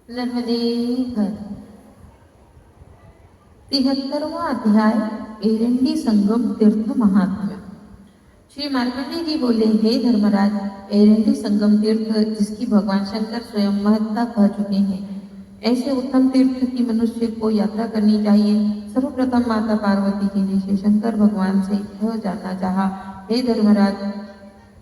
नर्मदे हर 73वां अध्याय एरंडी संगम तीर्थ महात्म्य। श्री मार्कंडेय जी बोले, हे धर्मराज, एरंडी संगम तीर्थ जिसकी भगवान शंकर स्वयं महत्ता कह चुके हैं, ऐसे उत्तम तीर्थ की मनुष्य को यात्रा करनी चाहिए। सर्वप्रथम माता पार्वती जी ने श्री शंकर भगवान से यह जानना चाहा, हे धर्मराज,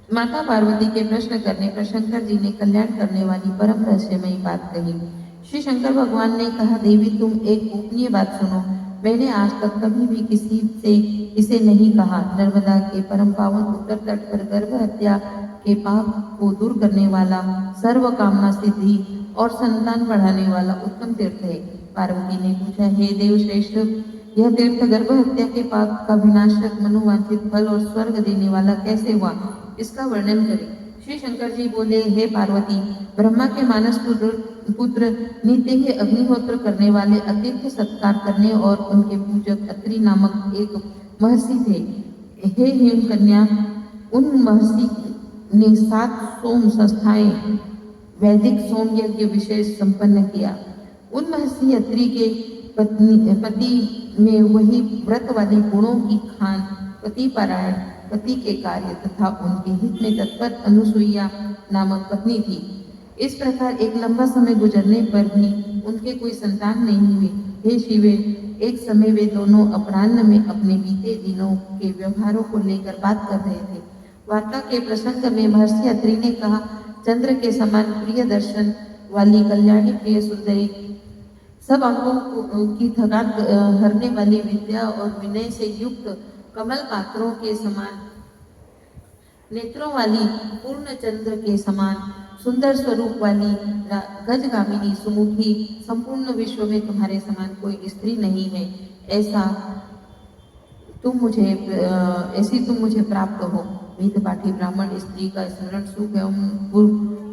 माता पार्वती के प्रश्न करने पर शंकर जी ने कल्याण करने वाली परम रहस्यमयी बात कही। श्री शंकर भगवान ने कहा, देवी तुम एक गोपनीय बात सुनो। मैंने आज तक कभी भी किसी से इसे नहीं कहा। नर्मदा के परम पावन उत्तर तट पर गर्भ हत्या के पाप को दूर करने वाला, सर्व कामना सिद्धि और संतान बढ़ाने वाला उत्तम तीर्थ है। पार्वती ने पूछा, हे देव श्रेष्ठ, यह तीर्थ गर्भ हत्या के पाप का विनाशक, मनोवांछित फल और स्वर्ग देने वाला कैसे हुआ, इसका वर्णन करें। श्री शंकर जी बोले, हे पार्वती, ब्रह्मा के मानस पुत्र नित्य ही अग्निहोत्र करने वाले, अतिथि सत्कार करने और उनके पूजक अत्रि नामक एक महर्षि थे। हे हिम कन्या, उन महर्षि ने 7 सोम संस्थाएं वैदिक सोम यज्ञ विशेष संपन्न किया। उन महर्षि अत्रि के पति में वही व्रत वाली गुणों की खान, पति पारायण, पति के कार्य तथा उनके हित में तत्पर अनुसुईया नामक पत्नी थी। इस प्रकार एक लंबा समय गुजरने पर भी उनके कोई संतान नहीं हुई। हे शिवे, एक समय वे दोनों अपराह्न में अपने बीते दिनों के व्यवहारों को लेकर बात कर रहे थे। वार्ता के प्रसंग में महर्षि अत्रि ने कहा, चंद्र के समान प्रिय दर्शन वाली कल्याणी प्रिय सुंदरी, सब अंगों की थकान हरने वाली, विद्या और विनय से युक्त, कमल पात्रों के समान नेत्रों वाली, पूर्ण चंद्र के समान सुंदर स्वरूप वाली, गजगामिनी सुमुखी, संपूर्ण विश्व में तुम्हारे समान कोई स्त्री नहीं है। ऐसी तुम मुझे प्राप्त हो। वेद पाठी ब्राह्मण स्त्री का स्मरण सुख एवं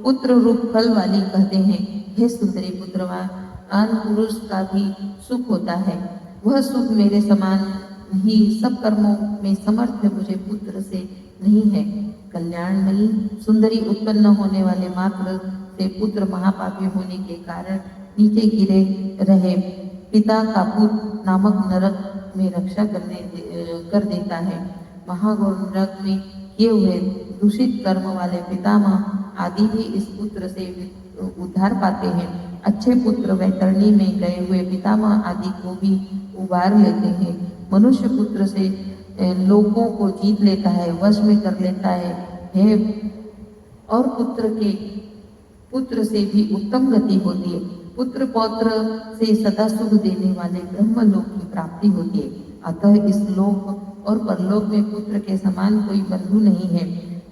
पुत्र रूप फल वाली कहते हैं। हे सुंदरी पुत्रवान पुरुष का भी सुख होता है। वह सुख मेरे समान ही सब कर्मों में समर्थ मुझे पुत्र से नहीं है। कल्याणमयी सुंदरी उत्पन्न होने वाले मात्र से पुत्र महापापी होने के कारण नीचे गिरे रहे पिता का पुत्र नामक नरक में रक्षा कर देता है। महाघोर नरक में किए हुए दूषित कर्म वाले पितामह आदि भी इस पुत्र से उद्धार पाते हैं। अच्छे पुत्र वैतरणी में गए हुए पितामह आदि को भी उबार लेते हैं। मनुष्य पुत्र से लोगों को जीत लेता है, वश में कर लेता है और पुत्र से भी उत्तम गति होती है। पुत्र पौत्र से सदा सुख देने वाले ब्रह्मलोक की प्राप्ति होती है। अतः इस लोक और परलोक में पुत्र के समान कोई बंधु नहीं है।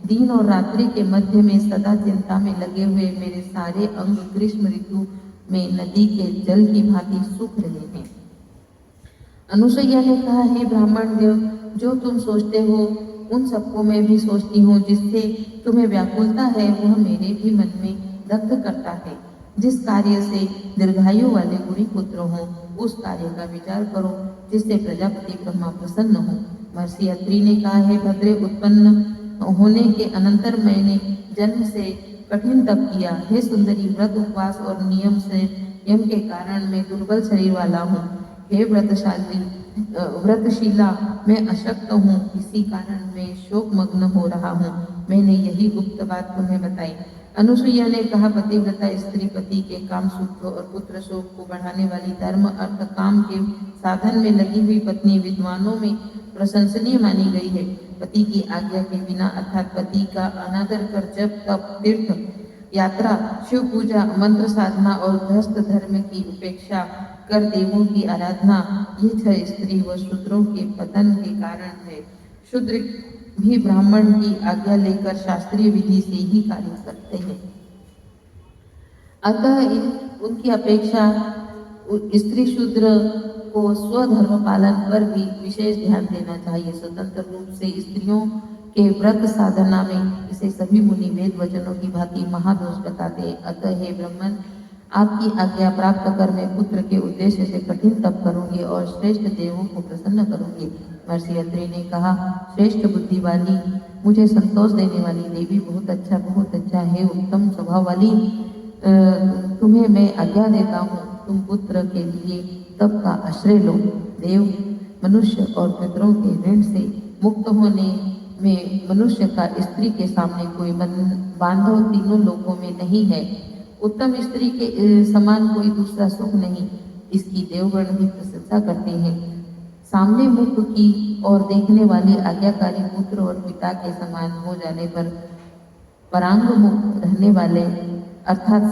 दिन और रात्रि के मध्य में सदा चिंता में लगे हुए मेरे सारे अंग ग्रीष्म ऋतु में नदी के जल की भांति सूख रहे हैं। अनुसुईया ने कहा, हे ब्राह्मण देव, जो तुम सोचते हो उन सबको मैं भी सोचती हूँ। जिससे तुम्हें व्याकुलता है वह मेरे भी मन में दग्ध करता है। जिस कार्य से दीर्घायु वाले गुणी पुत्र हों, उस कार्य का विचार करो जिससे प्रजापति ब्रह्मा प्रसन्न हो। महर्षि अत्रि ने कहा, हे भद्रे, उत्पन्न होने के अनंतर मैंने जन्म से कठिन तप किया। हे सुंदरी, व्रत उपवास और नियम के कारण मैं दुर्बल शरीर वाला हूँ। हे व्रतशीला, मैं अशक्त हूँ, इसी कारण मैं शोक मग्न हो रहा हूँ। मैंने यही गुप्त बात तुम्हें बताई। अनुसुईया ने कहा, पतिव्रता स्त्री पति के काम सुख और पुत्र शोक को बढ़ाने वाली, धर्म अर्थ काम के साधन में लगी हुई पत्नी विद्वानों में प्रशंसनीय मानी गई है। पति की आज्ञा के बिना अर्थात पति का अनादर कर जप तप तीर्थ यात्रा, शिव पूजा, मंत्र साधना और गृहस्थ धर्म की उपेक्षा कर देवों की आराधना, ये 6 स्त्री व शूद्रों के पतन के कारण है। शूद्र भी ब्राह्मण की आज्ञा लेकर शास्त्रीय विधि से ही कार्य करते हैं। अतः उनकी अपेक्षा स्त्री शूद्र को स्वधर्म पालन पर भी विशेष ध्यान देना चाहिए। स्वतंत्र रूप से स्त्रियों के व्रत साधना में इसे सभी मुनि वेद वचनों की भांति महादोष बताते हैं। अतः हे ब्राह्मण, आपकी आज्ञा प्राप्त कर मैं पुत्र के उद्देश्य से कठिन तप करूंगी और श्रेष्ठ देवों को प्रसन्न करूंगी। महर्षि अत्रि ने कहा, श्रेष्ठ बुद्धि वाली, मुझे संतोष देने वाली देवी, बहुत अच्छा है। उत्तम स्वभाव वाली तुम्हें मैं आज्ञा देता हूँ, तुम पुत्र के लिए तप का आश्रय लो। देव, मनुष्य और पितरों के ऋण से मुक्त होने में मनुष्य का स्त्री के सामने कोई बांधव तीनों लोकों में नहीं है। उत्तम स्त्री के समान कोई दूसरा सुख नहीं। इसकी देवगण भी प्रशंसा करते हैं। सामने मुख की और देखने वाली आज्ञाकारी पुत्र और पिता के समान हो जाने पर परांग मुख रहने वाले अर्थात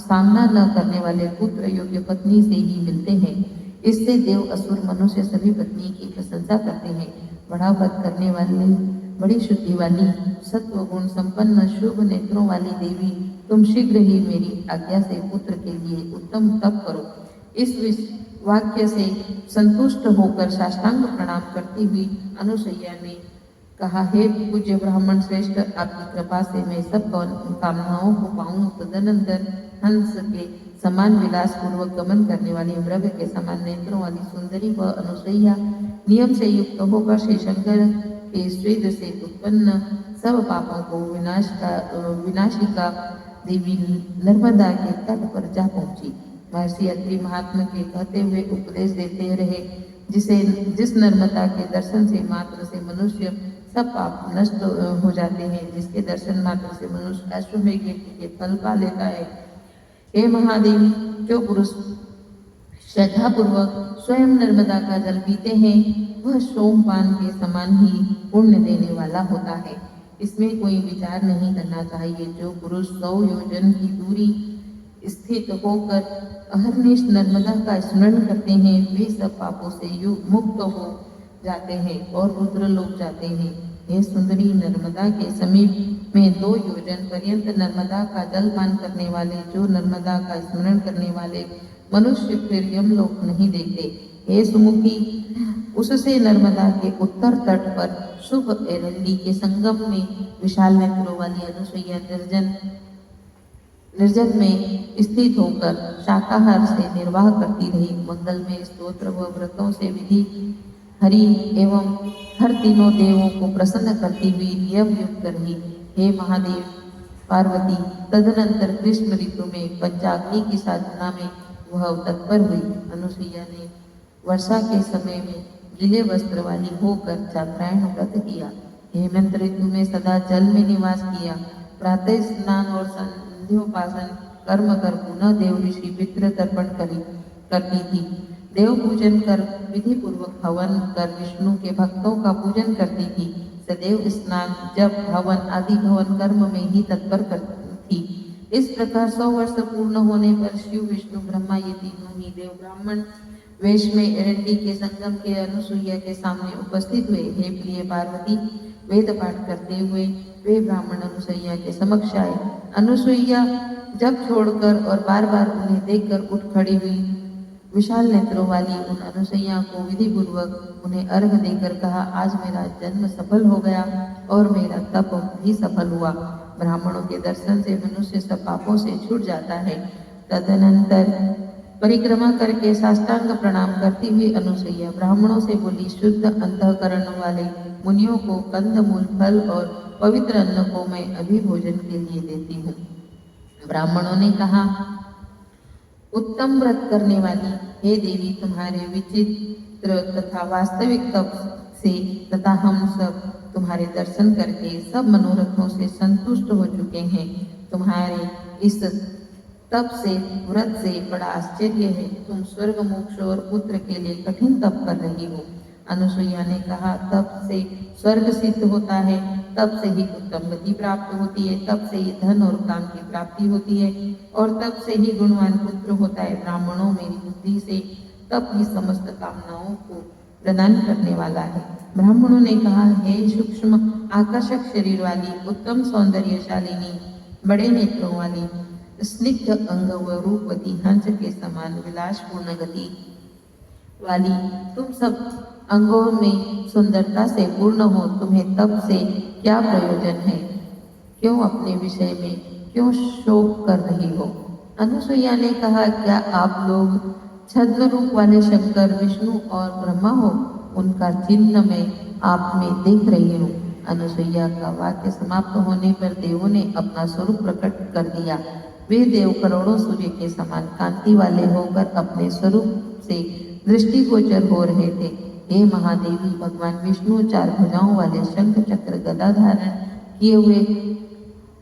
सामना न करने वाले पुत्र योग्य पत्नी से ही मिलते हैं। इससे देव, असुर, मनुष्य सभी पत्नी की प्रशंसा करते हैं। बड़ा व्रत करने वाली, बड़ी शुद्धि वाली, सत्व गुण संपन्न, शुभ नेत्रों वाली देवी, तुम शीघ्र ही मेरी आज्ञा से पुत्र के लिए उत्तम तप करो। इस वाक्य से संतुष्ट होकर साष्टांग प्रणाम करती हुई अनुसैया ने कहा, हे पूज्य ब्राह्मण श्रेष्ठ, आपकी कृपा से मैं सब कामनाओं को पाऊं। तदनंतर हंस के समान विलास पूर्वक गमन करने वाली, मृग के समान नेत्रों वाली सुंदरी व अनुसैया नियम से युक्त होकर श्री शंकर के स्वेद से उत्पन्न सब पापों को विनाशिका देवी नर्मदा के तट पर जा पहुंची। महर्षि अत्रि महात्मा के कहते हुए उपदेश देते रहे, जिस नर्मदा के दर्शन से मात्र से मनुष्य सब पाप नष्ट हो जाते हैं, जिसके दर्शन मात्र से मनुष्य अश्वमेध यज्ञ के फल पा लेता है। हे महादेवी, जो पुरुष श्रद्धापूर्वक स्वयं नर्मदा का जल पीते हैं, वह सोमपान के समान ही पुण्य देने वाला होता है। इसमें कोई विचार नहीं करना चाहिए। जो पुरुष 100 योजन की दूरी स्थित होकर अहर्निश नर्मदा का स्मरण करते हैं, वे सब पापों से मुक्त हो जाते हैं और रुद्रलोक जाते हैं। हे सुंदरी, नर्मदा के समीप में 2 योजन पर्यंत नर्मदा का जल पान करने वाले, जो नर्मदा का स्मरण करने वाले मनुष्य फिर यमलोक नहीं देखते। हे सुमुखी, उससे नर्मदा के उत्तर तट पर शुभ एरंडी के संगम में विशाल नेत्रों वाली अनुसैया निर्जन में स्थित होकर शाकाहार से निर्वाह करती रही। मंगल में स्तोत्र व व्रतों से विधि हरि एवं हर तीनों देवों को प्रसन्न करती हुई नियम युक्त रही। हे महादेव पार्वती, तदनंतर ग्रीष्म ऋतु में पंचाग्नि की साधना में वह तत्पर हुई। अनुसुईया ने वर्षा के समय में गीले वस्त्र वाली होकर चांद्रायण व्रत किया। हेमंत ऋतु में सदा जल में निवास किया। प्रातः स्नान और संध्योपासन कर्म कर पुनः देव ऋषि पितृ तर्पण करती थी। देव पूजन कर विधि पूर्वक हवन कर विष्णु के भक्तों का पूजन करती थी। सदैव स्नान जप हवन आदि भवन कर्म में ही तत्पर करती थी। इस प्रकार 100 वर्ष पूर्ण होने पर शिव विष्णु ब्रह्मा ये तीनों ही देव ब्राह्मण वेश में एरंडी के संगम के अनुसुईया के सामने उपस्थित हुए। हे प्रिय पार्वती, वेद पाठ करते हुए वे ब्राह्मण अनुसुईया के समक्ष आए। अनुसुईया जब छोड़कर और बार बार उन्हें देखकर उठ खड़ी हुई। विशाल नेत्रों वाली उन अनुसुईया को विधि पूर्वक उन्हें अर्घ देकर कहा, आज मेरा जन्म सफल हो गया और मेरा तप भी सफल हुआ। ब्राह्मणों के दर्शन से मनुष्य सब पापों से छूट जाता है। तदनंतर परिक्रमा करके साष्टांग प्रणाम करती हुई अनुसुईया ब्राह्मणों से बोली, शुद्ध अंतःकरण वाले मुनियों को कंद मूल फल और पवित्र अन्न को मैं अभी भोजन के लिए देती हूँ। ब्राह्मणों ने कहा, उत्तम व्रत करने वाली हे देवी, तुम्हारे विचित्र तथा वास्तविक तप से तथा हम सब तुम्हारे दर्शन करके सब मनोरथों से संतुष्ट हो चुके हैं। तुम्हारे इस तप से व्रत से बड़ा आश्चर्य है। तुम स्वर्ग मोक्ष और पुत्र के लिए कठिन तप कर रही हो। अनुसुईया ने कहा, तप से स्वर्ग सिद्ध होता है, तप से ही उत्तम गति प्राप्त होती है, तप से ही धन और काम की प्राप्ति होती है और तप से ही गुणवान पुत्र होता है। ब्राह्मणों, मेरी बुद्धि से तप ही समस्त कामनाओं को प्रदान करने वाला है। ब्राह्मणों ने कहा, हे सूक्ष्म आकर्षक शरीर वाली, उत्तम सौंदर्यशालिनी, बड़े नेत्रों वाली, स्निग्ध अंग व रूपवती, हंस के समान विलासपूर्ण गति वाली, तुम सब अंगों में सुंदरता से पूर्ण हो। तुम्हें तप से क्या प्रयोजन है? क्यों अपने विषय में क्यों शोक कर रही हो? अनुसुईया ने कहा, क्या आप लोग छद्म रूप वाले शंकर, विष्णु और ब्रह्मा हो? उनका चिन्ह मैं आप में देख रही हूँ। अनुसुईया का वाक्य समाप्त होने पर देवों ने अपना स्वरूप प्रकट कर दिया। वे देव करोड़ों सूर्य के समान कांति वाले होकर अपने स्वरूप से दृष्टिगोचर हो रहे थे। हे महादेवी, भगवान विष्णु 4 भुजाओं वाले शंख चक्र गदा धारण किए हुए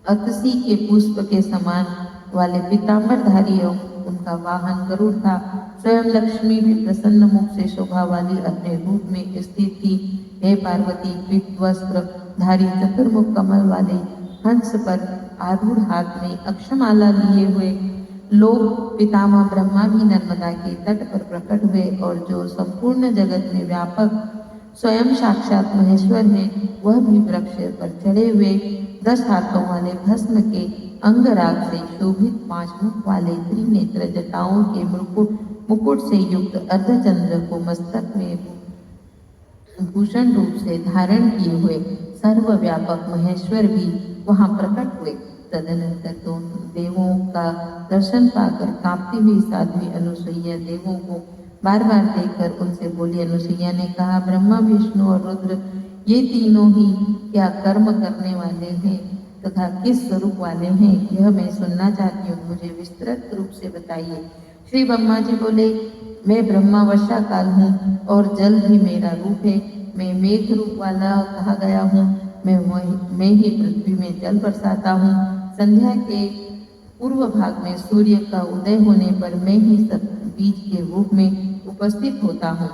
अतसी के पुष्प के समान वाले पीताम्बरधारी उनका वाहन गरुड़ था। स्वयं लक्ष्मी भी प्रसन्न मुख से शोभा वाली अपने रूप में स्थित थी। हे पार्वती, पीत वस्त्र धारी चतुर्मुख कमल वाले हंस पर आरूढ़ हाथ में अक्षमाला लिए हुए लोग पितामह ब्रह्मा भी नर्मदा के तट पर प्रकट हुए, और जो संपूर्ण जगत में व्यापक स्वयं साक्षात महेश्वर है, वह भी वृक्ष पर चढ़े हुए 10 हाथों वाले भस्म के अंगराग से शोभित 5 मुख वाले त्रिनेत्र जटाओं के मुकुट से युक्त अर्धचंद्र को मस्तक में भूषण रूप से धारण किए हुए सर्वव्यापक महेश्वर भी वहां प्रकट हुए। तदनंतर दोनों देवों का दर्शन पाकर कांपती हुई साध्वी अनुसुईया देवों को बार बार देखकर उनसे बोली। अनुसुईया ने कहा, ब्रह्मा, विष्णु और रुद्र ये तीनों ही क्या कर्म करने वाले हैं तथा किस स्वरूप वाले हैं, यह मैं सुनना चाहती हूँ, मुझे विस्तृत रूप से बताइए। श्री ब्रह्मा जी बोले, मैं ब्रह्मा वर्षा काल हूँ और जल भी मेरा रूप है। मैं मेघ रूप वाला कहा गया हूँ। मैं ही पृथ्वी में जल बरसाता हूँ। संध्या के पूर्व भाग में सूर्य का उदय होने पर मैं ही सब बीज के रूप में उपस्थित होता हूँ।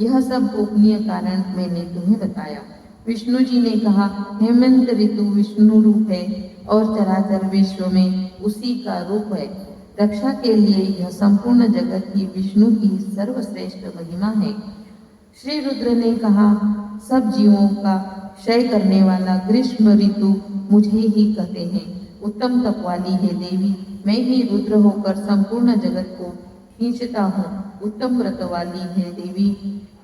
यह सब गोपनीय कारण मैंने तुम्हें बताया। विष्णु जी ने कहा, हेमंत ऋतु विष्णु रूप है और चराचर विश्व में उसी का रूप है। रक्षा के लिए यह संपूर्ण जगत ही विष्णु की सर्वश्रेष्ठ महिमा है। श्री रुद्र ने कहा, सब जीवों का क्षय करने वाला ग्रीष्म ऋतु मुझे ही कहते हैं। उत्तम तप वाली है देवी, मैं ही रुद्र होकर संपूर्ण जगत को खींचता हूँ। उत्तम व्रत वाली है देवी।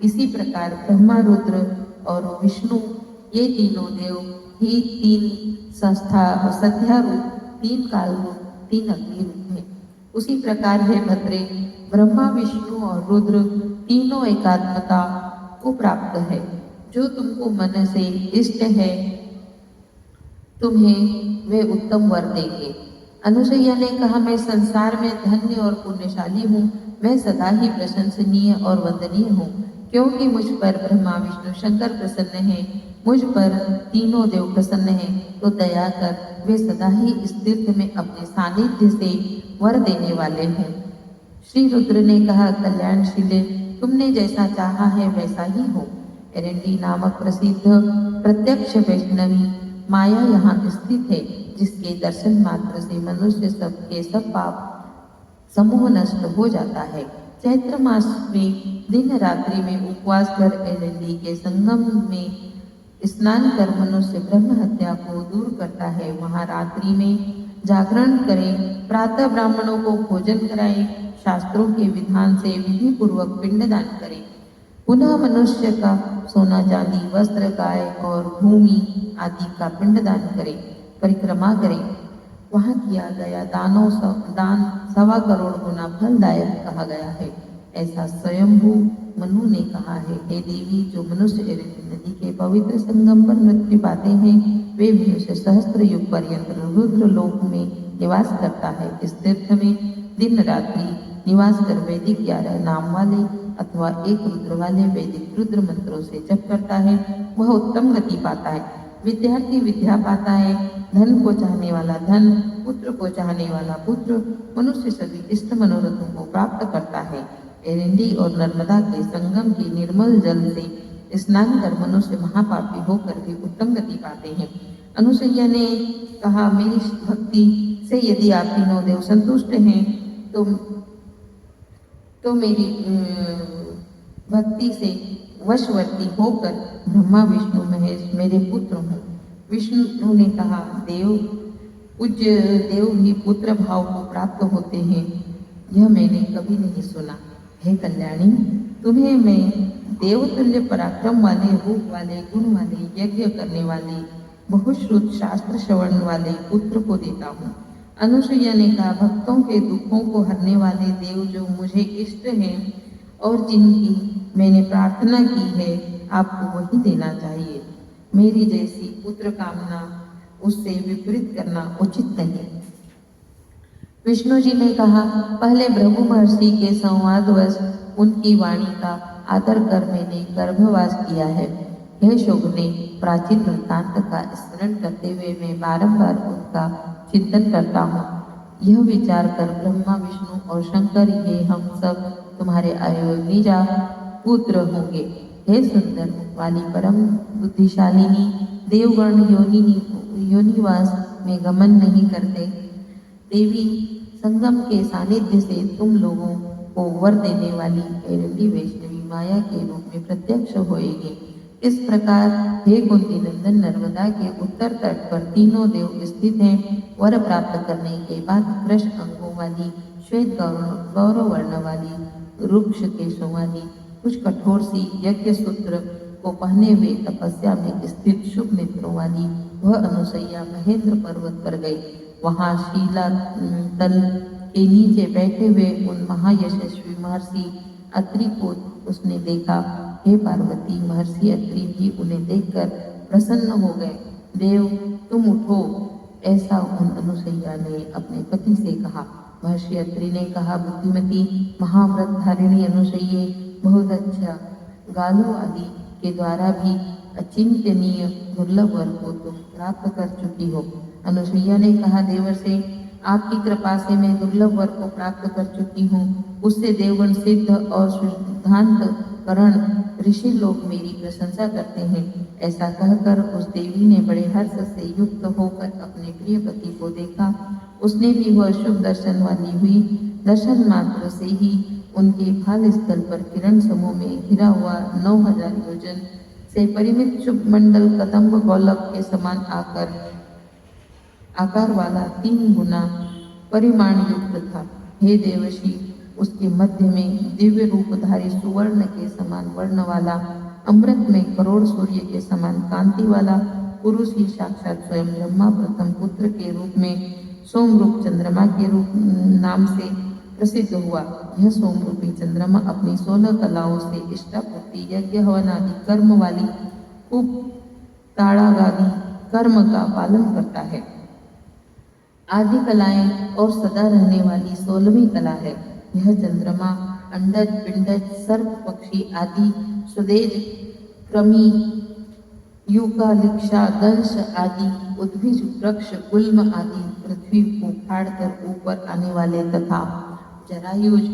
इसी प्रकार ब्रह्मा, रुद्र और विष्णु ये तीनों देव ही 3 संध्या रूप, 3 काल रूप, 3 अग्नि रूप है। उसी प्रकार है भद्रे, ब्रह्मा, विष्णु और रुद्र तीनों एकात्मता को प्राप्त है। जो तुमको मन से इष्ट है तुम्हें वे उत्तम वर देंगे। अनुसुईया ने कहा, मैं संसार में धन्य और पुण्यशाली हूँ। मैं सदा ही प्रशंसनीय और वंदनीय हूँ, क्योंकि मुझ पर ब्रह्मा, विष्णु, शंकर प्रसन्न हैं। मुझ पर तीनों देव प्रसन्न हैं, तो दया कर वे सदा ही इस तीर्थ में अपने सानिध्य से वर देने वाले हैं। श्री रुद्र ने कहा, कल्याणशीले, तुमने जैसा चाहा है वैसा ही हो। एरंडी नामक प्रसिद्ध प्रत्यक्ष वैष्णवी माया यहाँ स्थित है, जिसके दर्शन मात्र से मनुष्य सबके सब पाप समूह नष्ट हो जाता है। चैत्र मास में दिन रात्रि में उपवास कर एरंडी के संगम में स्नान कर मनुष्य ब्रह्म हत्या को दूर करता है। वहाँ रात्रि में जागरण करें, प्रातः ब्राह्मणों को भोजन कराएं, शास्त्रों के विधान से विधि पूर्वक पिंडदान करें। पुनः मनुष्य का सोना, चांदी, वस्त्र, गाय और भूमि आदि का पिंडदान करें, परिक्रमा करें। वहाँ किया गया दान 1.25 करोड़ गुना फलदायक कहा गया है, ऐसा स्वयंभू मनु ने कहा है। हे देवी, जो मनुष्य एरंडी नदी के पवित्र संगम पर मृत्यु पाते हैं, वे मनुष्य सहस्त्र युग पर्यंत रुद्र लोक में निवास करता है। इस तीर्थ में दिन रात्रि निवास कर वैदिक 11 नाम वाले अथवा 1 रुद्र वाले वैदिक रुद्र मंत्रों से जप करता है, वह उत्तम गति पाता है। विद्यार्थी विद्या पाता है, धन को चाहने वाला धन, पुत्र को चाहने वाला पुत्र, मनुष्य सभी इष्ट मनोरथों को प्राप्त करता है। एरंडी और नर्मदा के संगम के निर्मल जल से स्नान कर मनुष्य महापापी होकर भी उत्तम गति पाते हैं। अनुसुईया ने कहा, मेरी भक्ति से यदि आप तीनों देव संतुष्ट हैं तो मेरी भक्ति से वशवर्ती होकर ब्रह्मा, विष्णु, महेश मेरे पुत्र हों। विष्णु ने कहा, पूज्य देव भी पुत्र भाव को प्राप्त होते हैं, यह मैंने कभी नहीं सुना। हे कल्याणी, तुम्हें मैं देवतुल्य पराक्रम वाले, रूप वाले, गुण वाले, यज्ञ करने वाले, बहुश्रुत शास्त्र श्रवण वाले पुत्र को देता हूँ। अनुसुईया ने कहा, भक्तों के दुखों को हरने वाले देव जो मुझे इष्ट हैं और जिनकी मैंने प्रार्थना की है, आपको वही देना चाहिए। मेरी जैसी पुत्र कामना उससे विपरीत करना उचित नहीं। विष्णु जी ने कहा, पहले भृगु महर्षि के संवादवश उनकी वाणी का आदर कर मैंने गर्भवास किया है। हे शोभने, प्राचीन वृत्तांत का स्मरण करते हुए मैं बारंबार उनका चिंतन करता हूँ। यह विचार कर ब्रह्मा, विष्णु और शंकर, ये हम सब तुम्हारे अयोनिजा पुत्र होंगे। हे सुंदर मुख वाली परम बुद्धिशालिनी, देवगण योनिवास में गमन नहीं करते। देवी संगम के सानिध्य से तुम लोगों को वर देने वाली एरंडी वैष्णवी माया के रूप में प्रत्यक्ष होएगी। इस प्रकार हे कुंती नंदन, नर्मदा के उत्तर तट पर तीनों देव स्थित हैं। वर प्राप्त करने के बाद कृष्ण अंगों वाली, श्वेत गौरव वर्ण वाली, रुक्ष केशों वाली, कुछ कठोर सी यज्ञ सूत्र को पहने हुए तपस्या में स्थित शुभ नेत्रों वाली वह अनुसैया महेंद्र पर्वत पर गई। वहां शीला तल के नीचे बैठे हुए उन महायशस्वी महर्षि अत्रि को उसने देखा। हे पार्वती, महर्षि अत्रि भी उन्हें देखकर प्रसन्न हो गए। देव, तुम उठो, ऐसा उन अनुसैया ने अपने पति से कहा। महर्षि अत्रि ने कहा, बुद्धिमती महाव्रत धारिणी अनुसैये, बहुत अच्छा, गालो आदि के द्वारा भी अचिंत्यनीय दुर्लभ वर को तुम प्राप्त कर चुकी हो। अनुसुईया ने कहा, देवर से आपकी कृपा से मैं दुर्लभ वर को प्राप्त कर चुकी हूँ। उससे देवगण, सिद्ध और सिद्धांत करण ऋषि लोग मेरी प्रशंसा करते हैं। ऐसा कहकर उस देवी ने बड़े हर्ष से युक्त होकर अपने प्रिय पति को देखा। उसने भी वह शुभ दर्शन वाली हुई। दर्शन मात्र से ही उनके भाल स्थल पर किरण समूह में घिरा हुआ 9000 योजन से परिमित शुभ मंडल कदम्ब गौलभ के समान आकार वाला 3 गुना परिमाण युक्त था। हे देवशी, उसके मध्य में दिव्य रूपधारी सुवर्ण के समान वर्ण वाला, अमृत में करोड़ सूर्य के समान कांति वाला पुरुष ही साक्षात स्वयं ब्रह्मा प्रथम पुत्र के रूप में सोमरूप चंद्रमा के रूप नाम से प्रसिद्ध हुआ। यह सोमरूपी चंद्रमा अपनी 16 कलाओं से इष्टापूर्ति, यज्ञ, हवन आदि कर्म वाली खूब ताड़ागादी कर्म का पालन करता है। आदि कलाएं और सदा रहने वाली 16वीं कला है। यह चंद्रमा अंडज, पिंडज, सर्प, पक्षी आदि सुदेज, कृमि, यूकालिक्षा, दंश आदि उद्भिज, वृक्ष, गुल्म आदि पृथ्वी को फाड़कर ऊपर आने वाले तथा जरायुज,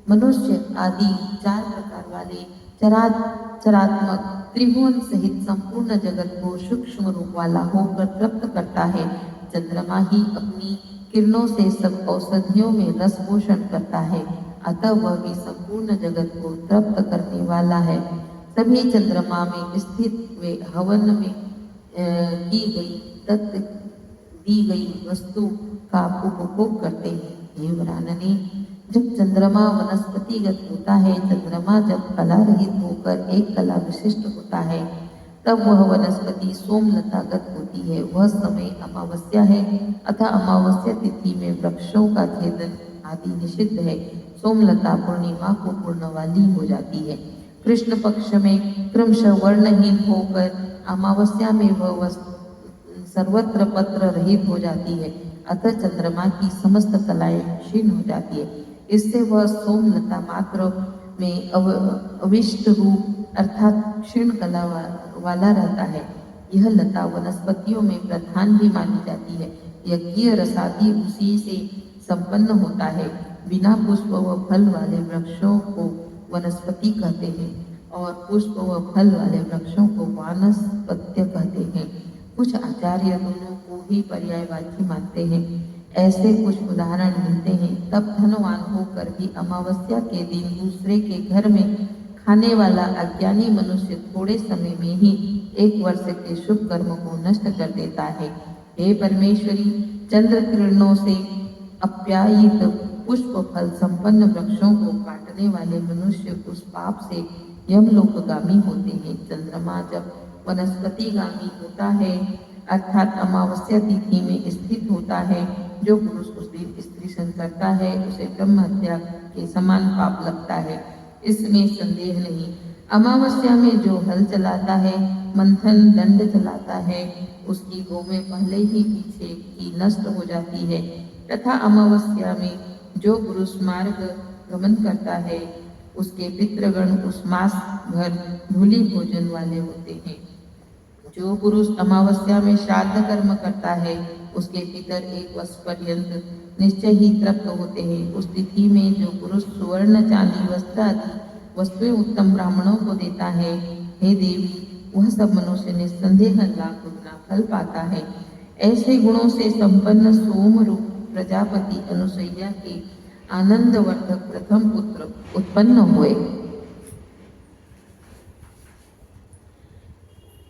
मनुष्य आदि 4 प्रकार वाले चरात्मक त्रिभुवन सहित संपूर्ण जगत को सूक्ष्म रूप वाला होकर तृप्त करता है। चंद्रमा ही अपनी किरणों से सब औषधियों में रस पोषण करता है, अतः वह भी संपूर्ण जगत को तृप्त करने वाला है। सभी चंद्रमा में स्थित वे हवन में की गई तत्व दी गई वस्तु का उपभोग करते हैं। हे वरानने, जब चंद्रमा वनस्पतिगत होता है, चंद्रमा जब कला रहित होकर एक कला विशिष्ट होता है, तब वह वनस्पति सोमलतागत होती है। वह समय अमावस्या है, अतः अमावस्या तिथि में वृक्षों का छेदन आदि निषिद्ध है। सोमलता पूर्णिमा को पूर्ण वाली हो जाती है। कृष्ण पक्ष में क्रमशः वर्णहीन होकर अमावस्या में वह सर्वत्र पत्र रहित हो जाती है, अतः चंद्रमा की समस्त कलाएं क्षीण हो जाती है। इससे वह सोमलता मात्र में अविष्ट रूप अर्थात क्षीण कला वाला रहता है। यह लता वनस्पतियों में प्रधान भी मानी जाती है। यज्ञ रसादि उसी से संपन्न होता है। बिना पुष्प व फल वाले वृक्षों को वनस्पति कहते हैं और पुष्प व फल वाले वृक्षों को वानस्पत्य कहते हैं। कुछ आचार्य दोनों को ही पर्यायवाची मानते हैं। ऐसे कुछ उदाहरण मिलते हैं। तब धनवान होकर भी अमावस्या के दिन दूसरे के घर में खाने वाला अज्ञानी मनुष्य थोड़े समय में ही 1 वर्ष के शुभ कर्म को नष्ट कर देता है। हे परमेश्वरी, चंद्र किरणों से अप्यायित पुष्प फल संपन्न वृक्षों को काटने वाले मनुष्य उस पाप से यमलोकगामी होते हैं। चंद्रमा जब वनस्पतिगामी होता है, अर्थात अमावस्या तिथि में स्थित होता है, जो पुरुष उस दिन स्त्री संग करता है, उसे ब्रह्म हत्या के समान पाप लगता है, इसमें संदेह नहीं। अमावस्या में जो हल चलाता है, मंथन दंड चलाता है, उसकी गौ में पहले ही पीछे की नष्ट हो जाती है। तथा अमावस्या में जो पुरुष मार्ग गमन करता है उसके पितृगण उस मास भर भूली भोजन वाले होते हैं। जो पुरुष अमावस्या में श्राद्ध कर्म करता है उसके पितर एक वर्ष पर्यंत निश्चय ही तृप्त होते हैं। उस तिथि में जो पुरुष सुवर्ण चांदी वस्त्र आदि वस्तुएं उत्तम ब्राह्मणों को देता है, हे देवी, वह सब मनुष्य निस्संदेह लाख गुना फल पाता है। ऐसे गुणों से संपन्न सोम रूप प्रजापति अनुसुईया के आनंदवर्धक प्रथम पुत्र उत्पन्न हुए।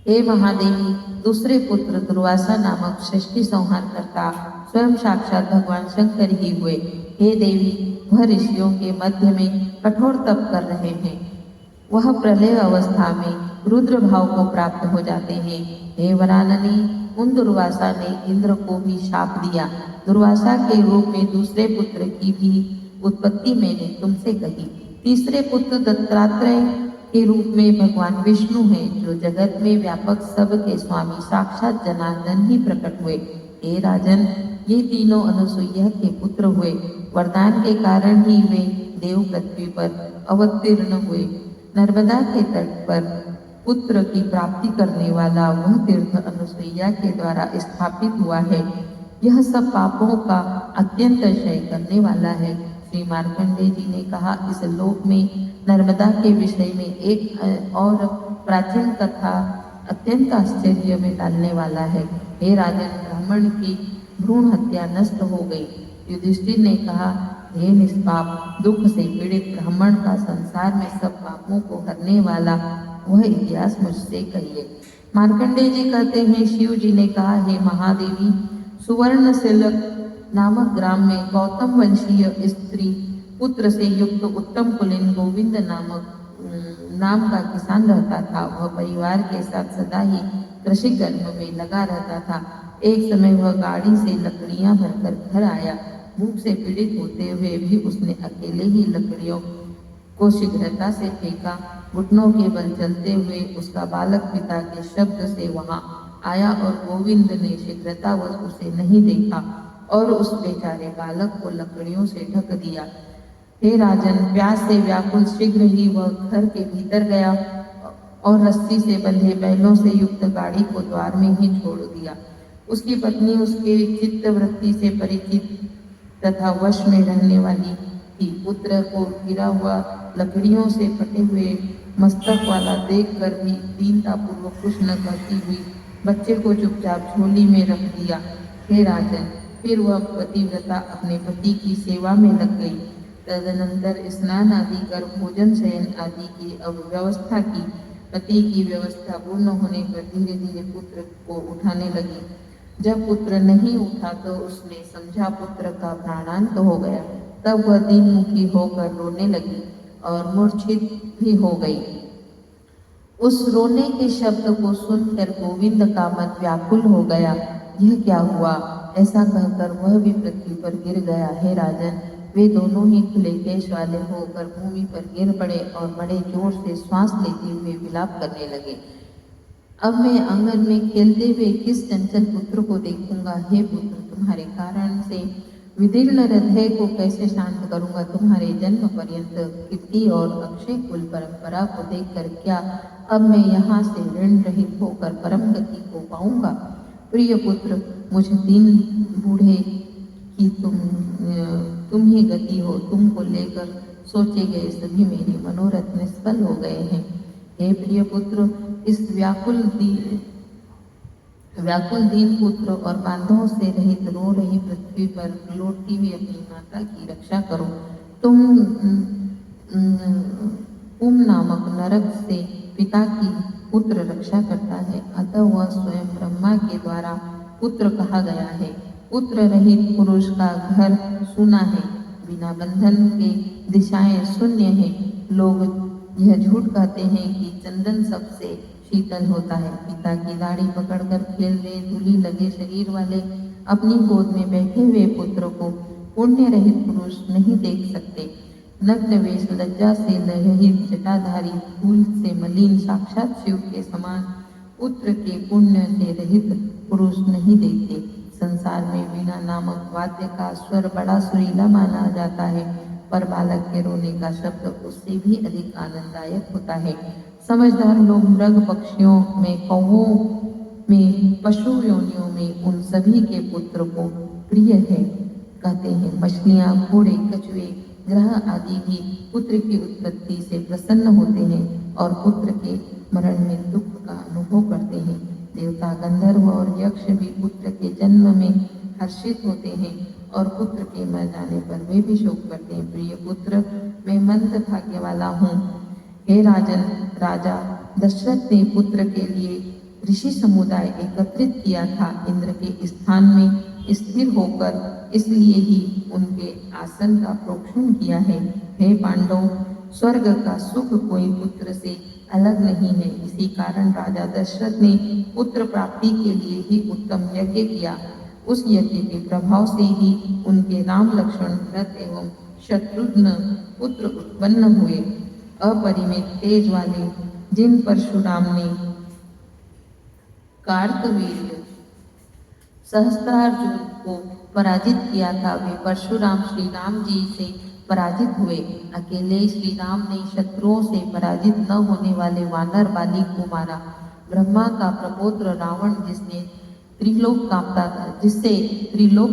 हे महादेवी, दूसरे पुत्र दुर्वासा नामक सृष्टि संहार करता स्वयं साक्षात भगवान शंकर ही हुए। हे देवी, वह ऋषियों के मध्य में कठोर तप कर रहे हैं। वह प्रलय अवस्था में रुद्र भाव को प्राप्त हो जाते हैं। हे वराननी, उन दुर्वासा ने इंद्र को भी शाप दिया। दुर्वासा के रूप में दूसरे पुत्र की भी उत्पत्ति मैंने तुमसे कही। तीसरे पुत्र दत्तात्रेय के रूप में भगवान विष्णु हैं, जो जगत में व्यापक सब के स्वामी साक्षात जनार्दन ही प्रकट हुए। हे राजन, ये तीनों अनुसुईया के पुत्र हुए। वरदान के कारण ही वे देव पृथ्वी पर अवतीर्ण हुए। नर्मदा के तट पर पुत्र की प्राप्ति करने वाला वह तीर्थ अनुसुईया के द्वारा स्थापित हुआ है। यह सब पापों का अत्यंत क्षय करने वाला है। श्री मार्कंडेय जी ने कहा, इस लोक में नर्मदा के विषय में एक और प्राचीन कथा अत्यंत आश्चर्य में डालने वाला है। हे राजन, ब्राह्मण की भ्रूण हत्या नष्ट हो गई। युधिष्ठिर ने कहा, हे निष्पाप, दुख से पीड़ित ब्राह्मण का संसार में सब पापों को हरने वाला वह इतिहास मुझसे कहिए। मार्कंडेय जी कहते हैं, शिव जी ने कहा, हे महादेवी, सुवर्णशिलक नामक ग्राम में गौतम वंशीय स्त्री पुत्र से युक्त उत्तम कुलीन गोविंद नाम का किसान रहता था। वह परिवार के साथ सदा ही कृषि कर्म में लगा रहता था। एक समय वह गाड़ी से लकड़ियां भरकर घर आया। भूख से पीड़ित होते हुए भी उसने अकेले ही लकड़ियों को शीघ्रता से फेंका। घुटनों के बल चलते हुए उसका बालक पिता के शब्द से वहां आया और गोविंद ने शीघ्रतावश उसे नहीं देखा और उस बेचारे बालक को लकड़ियों से ढक दिया। हे राजन, प्यास से व्याकुल शीघ्र ही वह घर के भीतर गया और रस्सी से बंधे बैलों से युक्त गाड़ी को द्वार में ही छोड़ दिया। उसकी पत्नी उसके चित्तवृत्ति से परिचित तथा वश में रहने वाली थी। पुत्र को गिरा हुआ लकड़ियों से फटे हुए मस्तक वाला देखकर भी दीनतापूर्वक कुछ न कहती हुई बच्चे को चुपचाप झोली में रख दिया। हे राजन, फिर वह पतिव्रता अपने पति की सेवा में लग गई। तदनंतर स्नान आदि कर भोजन शयन आदि की व्यवस्था की। पति की व्यवस्था पूर्ण होने पर धीरे धीरे पुत्र को उठाने लगी। जब पुत्र नहीं उठा तो उसने समझा पुत्र का प्राणांत हो गया। तब वह दीनमुखी होकर रोने लगी और मूर्छित भी हो गई। उस रोने के शब्द को सुनकर गोविंद का मन व्याकुल हो गया। यह क्या हुआ? ऐसा कहकर वह भी पृथ्वी पर गिर गया। हे राजन, वे दोनों ही खुले केश वाले होकर भूमि पर गिर पड़े और बड़े जोर से श्वास लेते हुए विलाप करने लगे। अब मैं आंगन में खेलते हुए किस चंचल पुत्र को देखूंगा? हे पुत्र, तुम्हारे कारण से विदीर्ण हृदय को कैसे शांत करूंगा? तुम्हारे जन्म पर्यंत कीर्ति और अक्षय कुल परंपरा को देखकर क्या अब मैं यहाँ से ऋण रहित होकर परम गति को पाऊंगा? प्रिय पुत्र, मुझ दीन बूढ़े की तुम ही गति हो। तुमको लेकर सोचे गए सभी मेरे मनोरथ निष्फल हो गए हैं। हे प्रिय पुत्र, इस व्याकुल दीन पुत्र और बांधों से रहित रो रही पृथ्वी पर लौटती हुई अपनी माता की रक्षा करो। तुम नामक नरक से पिता की पुत्र रक्षा करता है, अतः वह स्वयं ब्रह्मा के द्वारा पुत्र कहा गया है। पुत्र रहित पुरुष का घर सूना है, बिना बंधन के दिशाएं शून्य है। लोग यह झूठ कहते हैं कि चंदन सबसे शीतल होता है। पिता की दाढ़ी पकड़कर खेल रहे धूली लगे शरीर वाले अपनी गोद में बैठे हुए पुत्र को पुण्य रहित पुरुष नहीं देख सकते। नग्न वेश लज्जा से रहित जटाधारी धूल से मलिन साक्षात शिव के समान पुत्र के पुण्य से रहित पुरुष नहीं देखते। संसार में वीणा नामक वाद्य का स्वर बड़ा सुरीला माना जाता है, पर बालक के रोने का शब्द उससे भी अधिक आनंददायक होता है। समझदार लोग मृग पक्षियों में, कौवों में, पशु योनियों में उन सभी के पुत्र को प्रिय है कहते हैं। मछलियाँ, घोड़े, कछुए, ग्रह आदि भी पुत्र की उत्पत्ति से प्रसन्न होते हैं और पुत्र के मरण में दुख का अनुभव करते हैं। देवता, गंधर्व और यक्ष भी पुत्र के जन्म में हर्षित होते हैं और पुत्र के मर जाने पर वे भी शोक करते हैं। प्रिय पुत्र, मैं मंद भाग्य वाला हूँ। हे राजन, राजा दशरथ ने पुत्र के लिए ऋषि समुदाय एकत्रित किया था। इंद्र के स्थान में स्थिर होकर इसलिए ही उनके आसन का प्रोक्षण किया है। हे पांडव, स्वर्ग का सुख कोई पुत्र से अलग नहीं है। इसी कारण राजा दशरथ ने पुत्र प्राप्ति के लिए ही उत्तम यज्ञ किया। उस यज्ञ के प्रभाव से ही उनके राम, लक्ष्मण, भरत एवं शत्रुघ्न पुत्र उत्पन्न हुए। अपरिमित तेज वाले जिन परशुराम ने कार्तवीर्य सहस्त्रार्जुन को पराजित किया था, वे परशुराम श्री राम जी से पराजित हुए। अकेले श्री राम ने शत्रुओं से पराजित न होने वाले वानर बाली को मारा। ब्रह्मा का प्रपौत्र रावण, जिससे त्रिलोक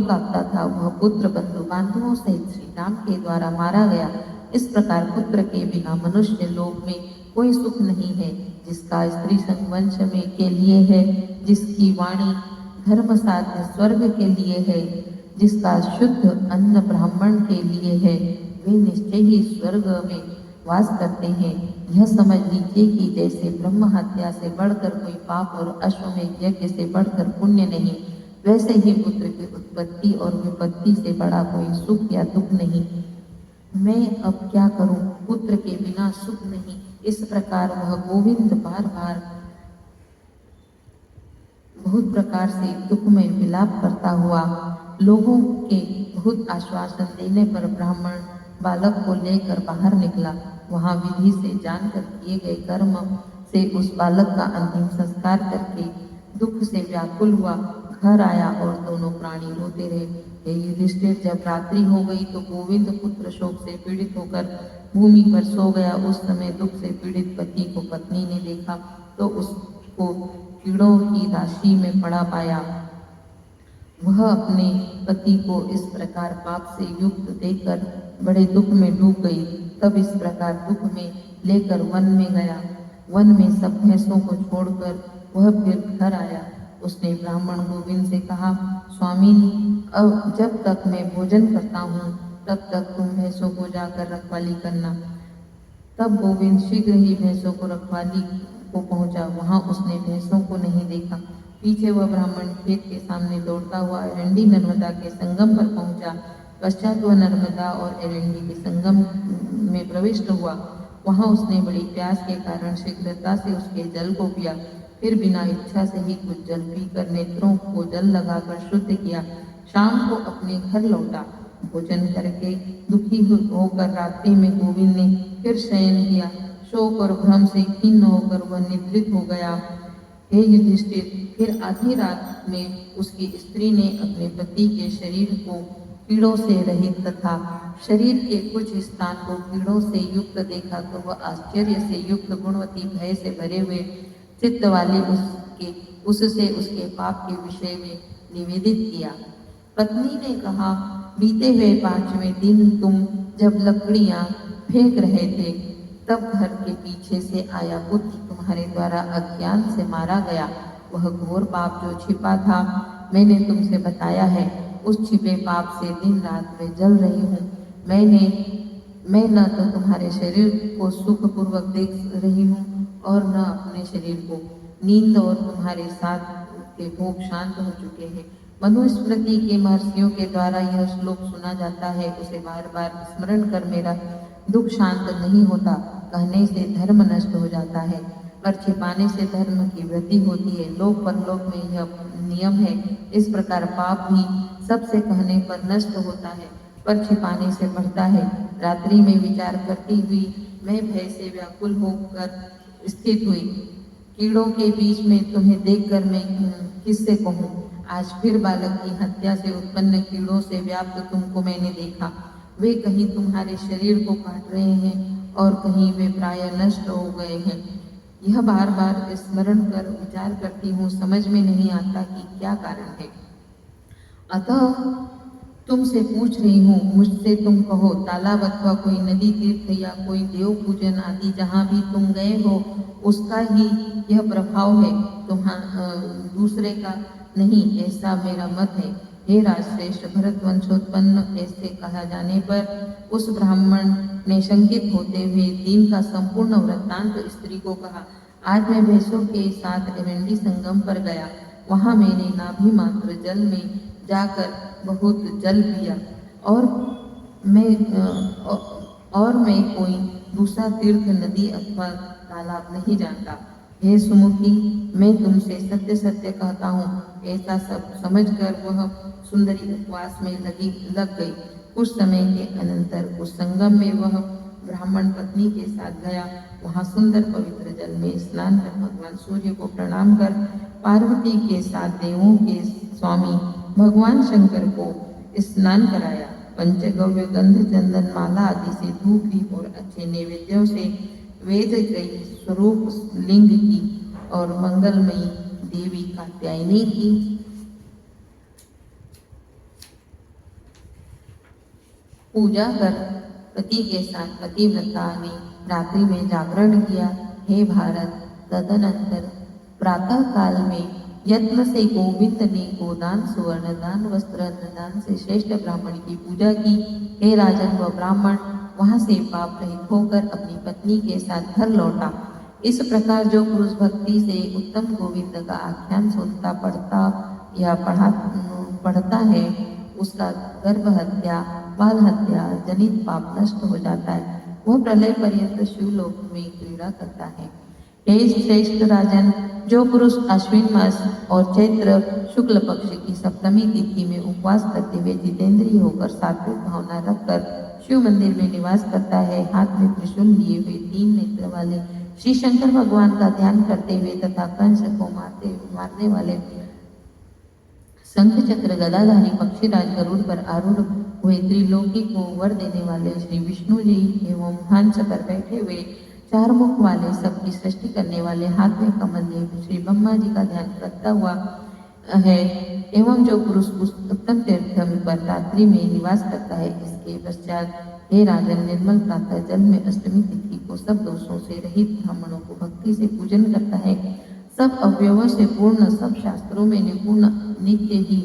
कांपता था, वह पुत्र बंधु बांधवों सहित श्री राम के द्वारा मारा गया। इस प्रकार पुत्र के बिना मनुष्य लोक में कोई सुख नहीं है। जिसका स्त्री संवंश में के लिए है, जिसकी वाणी धर्म साध्य स्वर्ग के लिए है, जिसका शुद्ध अन्न ब्राह्मण के लिए है, वे निश्चय ही स्वर्ग में वास करते हैं। यह समझ लीजिए कि जैसे ब्रह्म हत्या से बढ़कर कोई पाप और अश्वमेध यज्ञ से बढ़कर पुण्य नहीं, वैसे ही पुत्र की उत्पत्ति और विपत्ति से बड़ा कोई सुख या दुख नहीं। मैं अब क्या करूं? पुत्र के बिना सुख नहीं। इस प्रकार वह गोविंद बार बार बहुत प्रकार से दुख में विलाप करता हुआ लोगों के बहुत आश्वासन देने पर ब्राह्मण बालक को लेकर बाहर निकला। वहां विधि से जानकर किए गए कर्म से उस बालक का अंतिम संस्कार करके दुख से व्याकुल हुआ घर आया और दोनों प्राणी रोते रहे। हे युधिष्ठिर, जब रात्रि हो गई तो गोविंद पुत्र शोक से पीड़ित होकर भूमि पर सो गया। उस समय दुख से पीड़ित पति को पत्नी ने देखा तो उसको कीड़ों की राशि में पड़ा पाया। वह अपने पति को इस प्रकार पाप से युक्त देखकर बड़े दुख में डूब गई। तब इस प्रकार दुख में लेकर वन में गया। वन में सब भैंसों को छोड़कर वह फिर घर आया। उसने ब्राह्मण गोविंद से कहा, स्वामी, अब जब तक मैं भोजन करता हूँ तब तक तुम भैंसों को जाकर रखवाली करना। तब गोविंद शीघ्र ही भैंसों को रखवाली को पहुंचा। वहां उसने भैंसों को नहीं देखा। पीछे वह ब्राह्मण खेत के सामने दौड़ता हुआ एरंडी नर्मदा के संगम पर पहुंचा। पश्चात वह नर्मदा और एरंडी के संगम में प्रविष्ट हुआ। वहां उसने बड़ी प्यास के कारण शीघ्रता से उसके जल को पिया। फिर बिना इच्छा से ही कुछ जल पीकर नेत्रों को जल लगाकर शुद्ध किया। शाम को अपने घर लौटा। भोजन करके दुखी होकर रात्रि में गोविंद ने फिर शयन किया। शोक और भ्रम से खिन्न होकर वह निद्रित हो गया। हे युधिष्ठिर, फिर आधी रात में उसकी स्त्री ने अपने पति के शरीर को कीड़ों से रहित तथा शरीर के कुछ स्थान को कीड़ों से युक्त देखा तो वह आश्चर्य से युक्त गुणवती भय से भरे हुए चित्त वाले उससे उसके पाप के विषय में निवेदित किया। पत्नी ने कहा, बीते हुए 5वें दिन तुम जब लकड़ियां फेंक रहे थे तब घर के पीछे से आया पुत्र तुम्हारे द्वारा अज्ञान से मारा गया। वह घोर पाप जो छिपा था मैंने तुमसे बताया है। उस छिपे पाप से दिन रात में जल रही हूँ। मैं न तो तुम्हारे शरीर को सुखपूर्वक देख रही हूँ और न अपने शरीर को। नींद और तुम्हारे साथ के भोग शांत हो चुके हैं। मनुस्मृति के महर्षियों के द्वारा यह श्लोक सुना जाता है। उसे बार बार स्मरण कर मेरा दुख शांत नहीं होता। कहने से धर्म नष्ट हो जाता है पर छिपाने से धर्म की वृद्धि होती है। लोक परलोक में यह नियम है। इस प्रकार पाप भी सबसे कहने पर नष्ट होता है पर छिपाने से बढ़ता है। रात्रि में विचार करती हुई मैं भय से व्याकुल होकर स्थित हुई। कीड़ों के बीच में तुम्हें देखकर मैं किससे कहूँ? आज फिर बालक की हत्या से उत्पन्न कीड़ों से व्याप्त तुमको मैंने देखा। वे कहीं तुम्हारे शरीर को काट रहे हैं और कहीं वे प्राय नष्ट हो गए हैं। यह बार बार स्मरण कर विचार करती हूँ, समझ में नहीं आता कि क्या कारण है। अतः तुमसे पूछ रही हूँ, मुझसे तुम कहो। तालाब अथवा कोई नदी, तीर्थ या कोई देव पूजन आदि जहाँ भी तुम गए हो, उसका ही यह प्रभाव है, दूसरे का नहीं, ऐसा मेरा मत है। हे राजश्रेष्ठ, भरत वंशोत्पन्न ऐसे कहा जाने पर उस ब्राह्मण ने शंकित होते हुए दीन का संपूर्ण वृत्तांत स्त्री को कहा। आज मैं भैंसों के साथ एरंडी संगम पर गया। वहाँ मैंने नाभि मात्र जल में जाकर बहुत जल पिया और मैं कोई दूसरा तीर्थ, नदी अथवा तालाब नहीं जानता। हे सुमुखी, मैं तुमसे सत्य सत्य कहता हूँ। ऐसा सब समझकर वह सुंदरी उपवास में लग गई। कुछ समय के अनंतर उस संगम में वह ब्राह्मण पत्नी के साथ गया। वहाँ सुंदर पवित्र जल में स्नान कर भगवान सूर्य को प्रणाम कर पार्वती के साथ देवों के स्वामी भगवान शंकर को स्नान कराया। पंचगव्य, गंध, चंदन, माला आदि से धूप, दीप और अच्छे नैवेद्यों से वेद गई स्वरूप लिंग की और मंगलमयी देवी कात्यायनी की पूजा कर पति के साथ पतिव्रता ने रात्रि में जागरण किया। हे भारत, तदनंतर प्रातः काल में यत्न से गोविंद ने गोदान, सुवर्ण दान, वस्त्र, अन्नदान से श्रेष्ठ ब्राह्मण की पूजा की। हे राजन, वह ब्राह्मण वहां से पाप रहित होकर अपनी पत्नी के साथ घर लौटा। इस प्रकार जो पुरुष भक्ति से उत्तम गोविंद का आख्यान सुनता, पढ़ता है, उसका गर्भ हत्या, बाल हत्या जनित पाप नष्ट हो जाता है। वह प्रलय पर्यंत शिवलोक में क्रीड़ा करता है। हे श्रेष्ठ राजन, जो पुरुष अश्विन मास और चैत्र शुक्ल पक्ष की सप्तमी तिथि में उपवास करते हुए जितेंद्रिय होकर सात्विक भावना रखकर शिव मंदिर में निवास करता है, हाथ में त्रिशूल लिए हुए 3 नेत्र वाले श्री शंकर भगवान का ध्यान करते हुए तथा कंस को मारने वाले शंख चक्र गदाधारी पक्षीराज गरुड़ पर आरूढ़ हुए त्रिलोकी को वर देने वाले श्री विष्णु जी एवं हंस पर बैठे हुए 4 मुख वाले सबकी सृष्टि करने वाले हाथ में कमल लिए श्री ब्रह्मा जी का ध्यान करता हुआ है। एवं जो पुरुष उस उत्तम तीर्थ पर रात्रि में निवास करता है, इसके पश्चात हे राजन, निर्मल प्रातः जल में अष्टमी तिथि को सब दोषों से रहित ब्राह्मणों को भक्ति से पूजन करता है, सब अवयवों से पूर्ण, सब शास्त्रों में निपुण, नित्य ही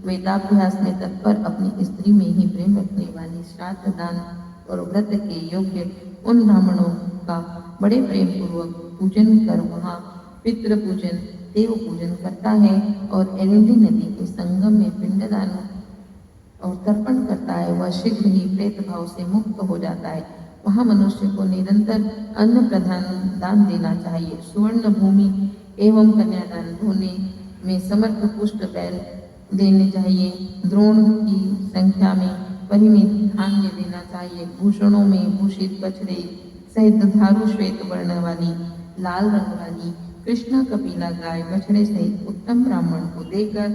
वेदाभ्यास में तत्पर, अपनी स्त्री में ही प्रेम रखने वाली, श्राद्ध, दान और व्रत के योग्य उन ब्राह्मणों का बड़े प्रेम पूर्वक पूजन कर वहाँ पितृ पूजन, देव पूजन करता है और एरंडी नदी के संगम में पिंडदान और तर्पण करता है, वह शीघ्र ही प्रेत भाव से मुक्त हो जाता है। वहाँ मनुष्य को निरंतर अन्न प्रधान दान देना चाहिए। सुवर्ण भूमि एवं कन्यादान होने में समर्थ पुष्ट बैल देने चाहिए। द्रोण की संख्या में परिमित धान्य देना चाहिए। भूषणों में भूषित बछड़े सहित धारू श्वेत वर्ण वाली, लाल रंग वाली कृष्ण कपिला गाय बछड़े सहित उत्तम ब्राह्मण को देकर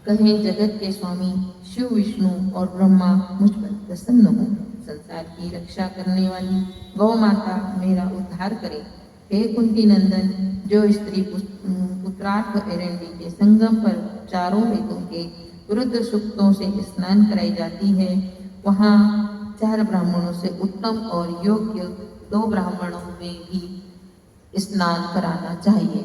कहे, जगत के स्वामी शिव, विष्णु और ब्रह्मा मुझ पर प्रसन्न हो। संसार की रक्षा करने वाली गौ माता मेरा उद्धार करे। हे कुंती नंदन, जो स्त्री पुत्रार्थ एरंडी के संगम पर चारों वेदों के विरुद्ध सूक्तों से स्नान कराई जाती है, वहाँ 4 ब्राह्मणों से उत्तम और योग्य 2 ब्राह्मणों में भी स्नान कराना चाहिए।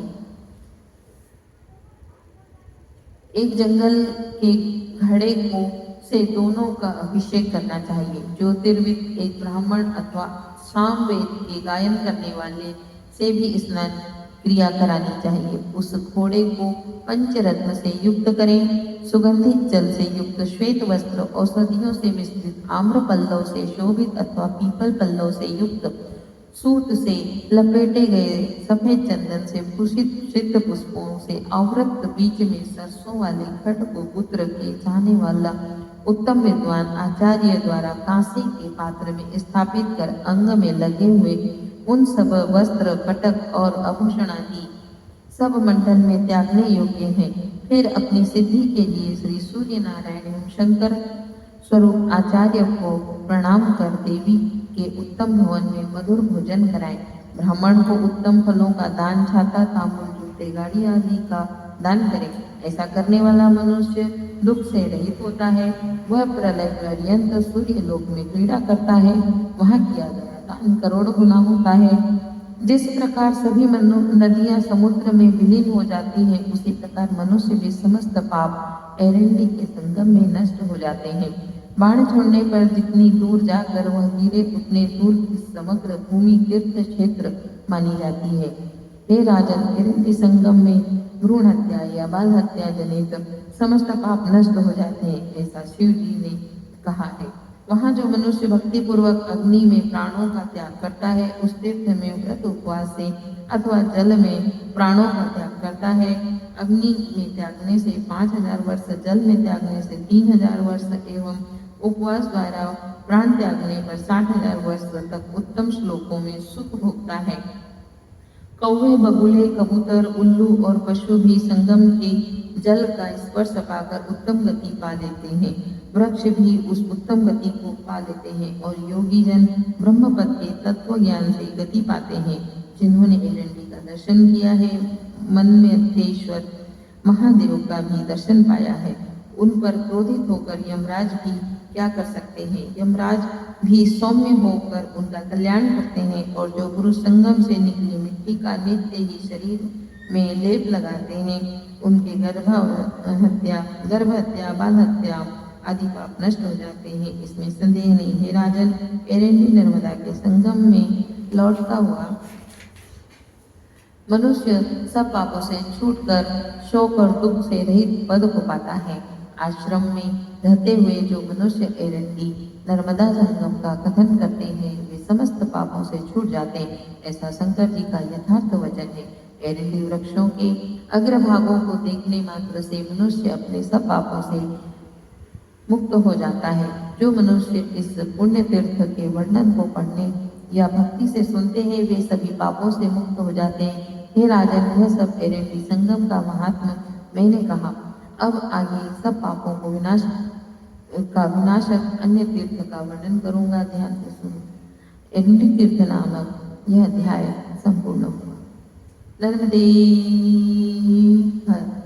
एक जंगल के घड़े को से दोनों का अभिषेक करना चाहिए। ज्योतिर्विद एक ब्राह्मण अथवा सामवेद के गायन करने वाले से भी स्नान क्रिया करानी चाहिए। उस घोड़े को पंचरत्न से युक्त करें। सुगंधित जल से युक्त श्वेत वस्त्र, औषधियों से मिश्रित आम्र पल्लव से शोभित अथवा पीपल पल्लव से युक्त सूत से लपेटे गए सफेद चंदन से भूषित सिद्ध पुष्पों से आवृत, बीच में सरसों वाले घट को पुत्र के चाहने वाला उत्तम विद्वान आचार्य द्वारा कांसे के पात्र में स्थापित कर अंग में लगे हुए उन सब वस्त्र, पटक और आभूषण आदि सब मंडल में त्यागने योग्य हैं। फिर अपनी सिद्धि के लिए श्री सूर्य नारायण एवं शंकर स्वरूप आचार्य को प्रणाम कर देवी के उत्तम भवन में मधुर भोजन कराएं। ब्राह्मण को उत्तम फलों का दान, छाता, तांबूल, जूते, गाड़ी आदि का दान करें। ऐसा करने वाला मनुष्य दुख से रहित होता है। वह प्रलय पर्यंत सूर्य लोक में क्रीड़ा करता है। वहाँ किया गया दान करोड़ गुना होता है। जिस प्रकार सभी नदियां समुद्र में विलीन हो जाती हैं, उसी प्रकार मनुष्य भी समस्त पाप एरंडी के संगम में नष्ट हो जाते हैं। बाण छोड़ने पर जितनी दूर जाकर वह गिरे, उतने दूर की समग्र भूमि तीर्थ क्षेत्र मानी जाती है। हे राजन, एरंडी संगम में भ्रूण हत्या या बाल हत्या जनित समस्त पाप नष्ट हो जाते हैं, ऐसा शिव जी ने कहा है। वहाँ जो मनुष्य भक्ति पूर्वक अग्नि में प्राणों का त्याग करता है, उस तीर्थ में व्रत उपवास से अथवा जल में प्राणों का त्याग करता है। अग्नि में त्यागने से 5000 वर्ष, जल में त्यागने से 3000 वर्ष एवं उपवास द्वारा प्राण त्यागने पर 60,000 वर्ष तक उत्तम श्लोकों में सुख भोगता है। कौवे, बगुले, कबूतर, उल्लू और पशु भी संगम के जल का स्पर्श पाकर उत्तम गति पा लेते हैं। वृक्ष भी उस उत्तम गति को पा लेते हैं और योगी जन ब्रह्म पद के तत्व ज्ञान से गति पाते हैं। जिन्होंने एरंडी का दर्शन किया है, मन्मथेश्वर महादेव का भी दर्शन पाया है, उन पर क्रोधित होकर यमराज भी क्या कर सकते हैं। यमराज भी सौम्य होकर उनका कल्याण करते हैं, और जो पुरुष संगम से निकली मिट्टी का नित्य ही शरीर में लेप लगाते हैं, उनके गर्भ हत्या, बाल हत्या आदि पाप नष्ट हो जाते हैं। इसमें संदेह नहीं है। राजन, एरंडी नर्मदा के संगम में लौटता हुआ मनुष्य सब पापों से छूटकर शोक और दुख से रहित पद को पाता है। आश्रम में रहते हुए जो मनुष्य एरंडी नर्मदा संगम का कथन करते हैं, वे समस्त पापों से छूट जाते हैं, ऐसा शंकर जी का यथार्थ वचन है। एरंडी वृक्षों के अग्रभागों को देखने मात्र से मनुष्य अपने सब पापों से मुक्त हो जाता है। जो मनुष्य इस पुण्य तीर्थ के वर्णन को पढ़ने या भक्ति से सुनते हैं, वे सभी पापों से मुक्त हो जाते हैं। हे राजन, यह सब एरंडी संगम का महात्मा मैंने कहा। अब आगे सब पापों को विनाशक अन्य तीर्थ का वर्णन करूंगा। ध्यान से सुनो। एरंडी तीर्थ नामक यह अध्याय संपूर्ण हुआ। नर्मदे हर।